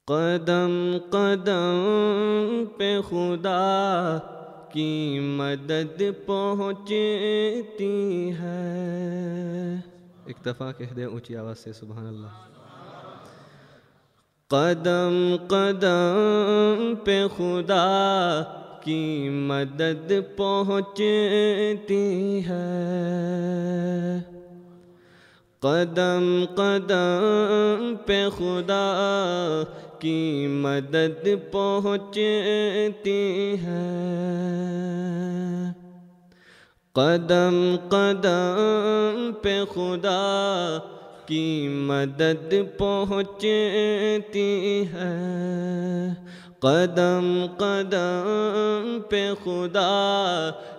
قدم قدم پہ خدا کی مدد پہنچتی ہے. ایک دفعہ کہہ دیں اونچی آواز سے سبحان اللہ. قدم قدم پہ خدا کی مدد پہنچتی ہے. قدم قدم پہ خدا کی مدد پہنچتی ہے. قدم قدم پہ خدا کی مدد پہنچتی ہے. قدم قدم پہ خدا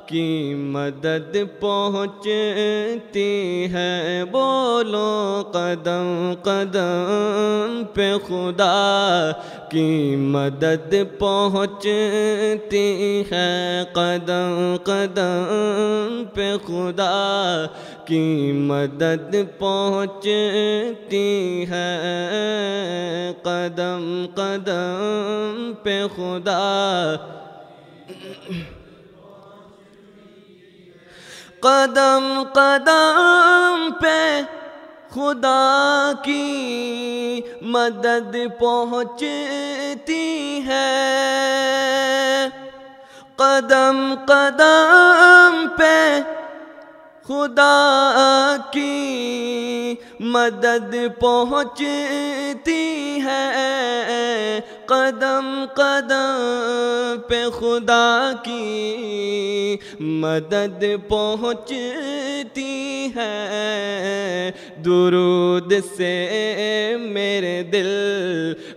کی مدد پہنچتی ہے. بولو قدم قدم پہ خدا کی مدد پہنچتی ہے. قدم قدم پہ خدا کی مدد پہنچتی ہے. قدم قدم پہ خدا قدم قدم پہ خدا کی مدد پہنچتی ہے. قدم قدم پہ خدا کی مدد پہنچتی ہے. قدم قدم پہ خدا کی مدد پہنچتی ہے. درود سے میرے دل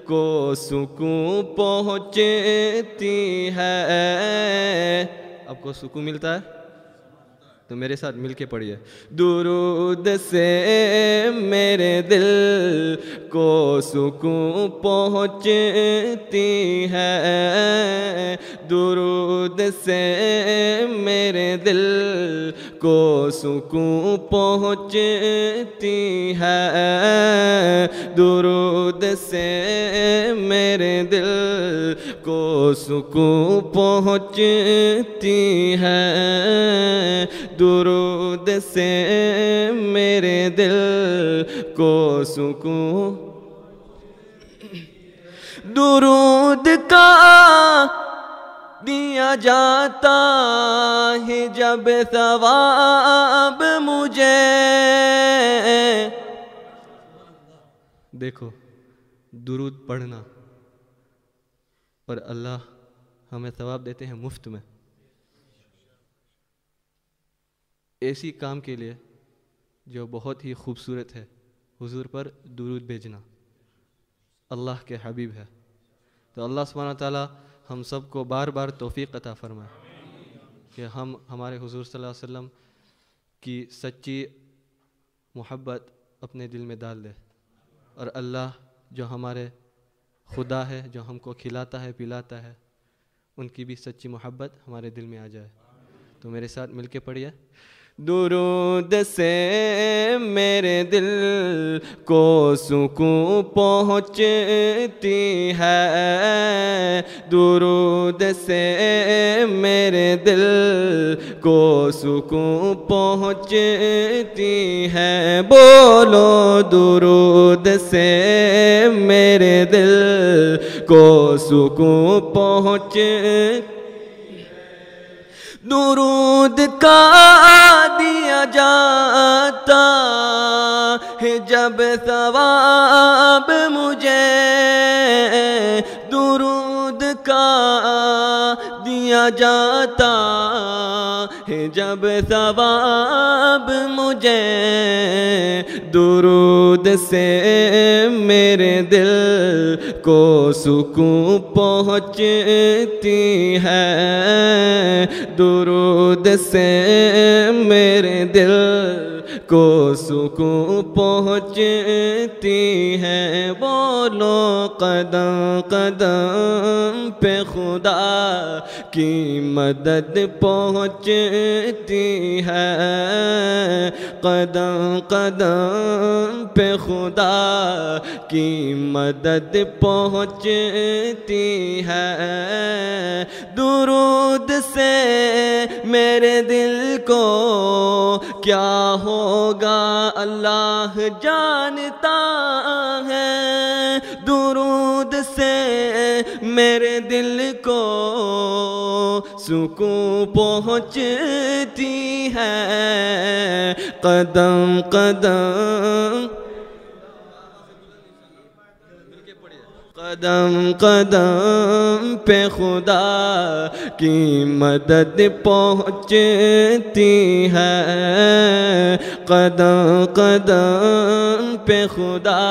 کو سکون پہنچتی ہے. آپ کو سکون ملتا ہے تو میرے ساتھ مل کے پڑھیے. درود سے میرے دل کو سکون پہنچتی ہے. درود سے میرے دل کو سکون پہنچتی ہے. درود سے میرے دل کو سکون پہنچتی ہے. درود سے میرے دل کو سکون. درود کا دیا جاتا ہے جب ثواب مجھے. دیکھو درود پڑھنا اور اللہ ہمیں ثواب دیتے ہیں مفت میں. ایسی کام کے لیے جو بہت ہی خوبصورت ہے حضور پر درود بھیجنا. اللہ کے حبیب ہے تو اللہ سبحانہ تعالیٰ ہم سب کو بار بار توفیق عطا فرمائے کہ ہم ہمارے حضور صلی اللہ علیہ وسلم کی سچی محبت اپنے دل میں ڈال دے. اور اللہ جو ہمارے خدا ہے جو ہم کو کھلاتا ہے پلاتا ہے ان کی بھی سچی محبت ہمارے دل میں آ جائے. تو میرے ساتھ مل کے پڑھیے. درود سے میرے دل کو سکون پہنچتی ہے. درود سے میرے دل کو سکون پہنچتی ہے. بولو درود سے میرے دل کو سکون پہنچتی. درود کا دیا جاتا ہے جب ثواب مجھے. درود کا دیا جاتا ہے جب ثواب مجھے. درود سے میرے دل کو سکون پہنچتی ہے. درود سے میرے دل کو سکون پہنچتی ہے. بولو قدم قدم پہ خدا کی مدد پہنچتی ہے، قدم قدم پہ خدا کی مدد پہنچتی ہے۔ درود سے میرے دل کو کیا ہوگا اللہ جانتا ہے، درود سے میرے دل کو سکون پہنچتی ہے، قدم قدم قدم قدم پہ خدا کی مدد پہنچتی ہے، قدم قدم پہ خدا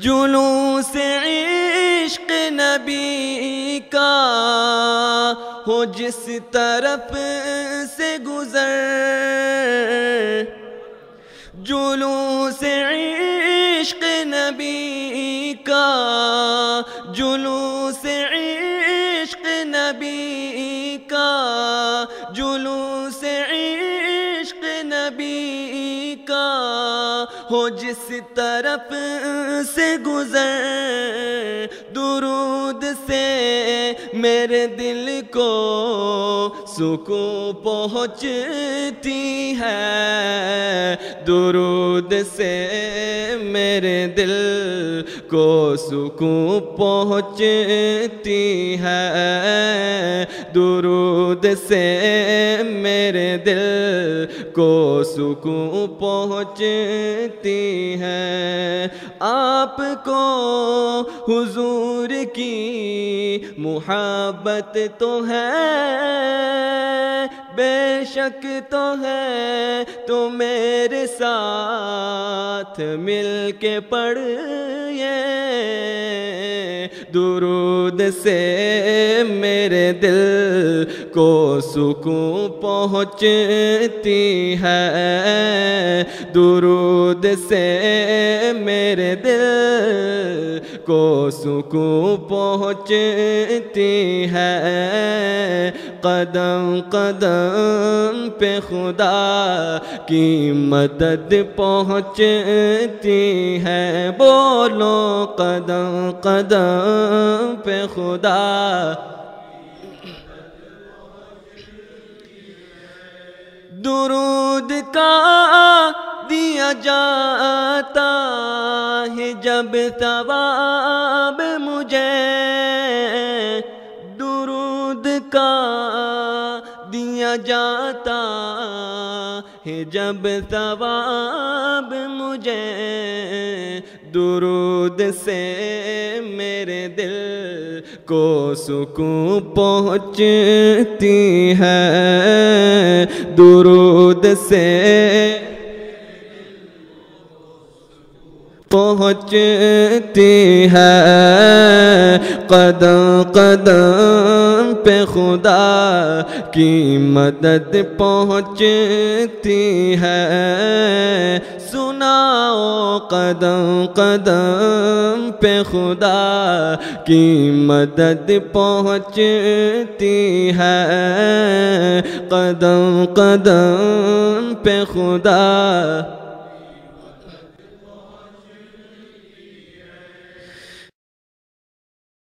جلوس عشق نبی کا ہو جس طرف سے گزر، جلوس عشق نبی کا، جلوس عشق نبی کا، جلوس عشق نبی کا ہو جس طرف سے گزر، درود سے میرے دل کو سکون پہنچتی ہے، درود سے میرے دل کو سکون پہنچتی ہے، درود سے میرے دل کو سکون پہنچتی ہے۔ آپ کو حضور کی محبت تو ہے، بے شک تو ہے، تو میرے ساتھ مل کے پڑھیے، درود سے میرے دل کو سکون پہنچتی ہے، درود سے میرے دل کو سکون پہنچتی ہے، قدم قدم پہ خدا کی مدد پہنچتی ہے، بولو قدم قدم پہ خدا درود کا دیا جاتا ہے جب ثواب مجھے، درود کا دیا جاتا ہے جب ثواب مجھے، درود سے میرے دل کو سکون پہنچتی ہے، درود سے پہنچتی ہے، قدم قدم پہ خدا کی مدد پہنچتی ہے، سناؤ قدم قدم پہ خدا کی مدد پہنچتی ہے، قدم قدم پہ خدا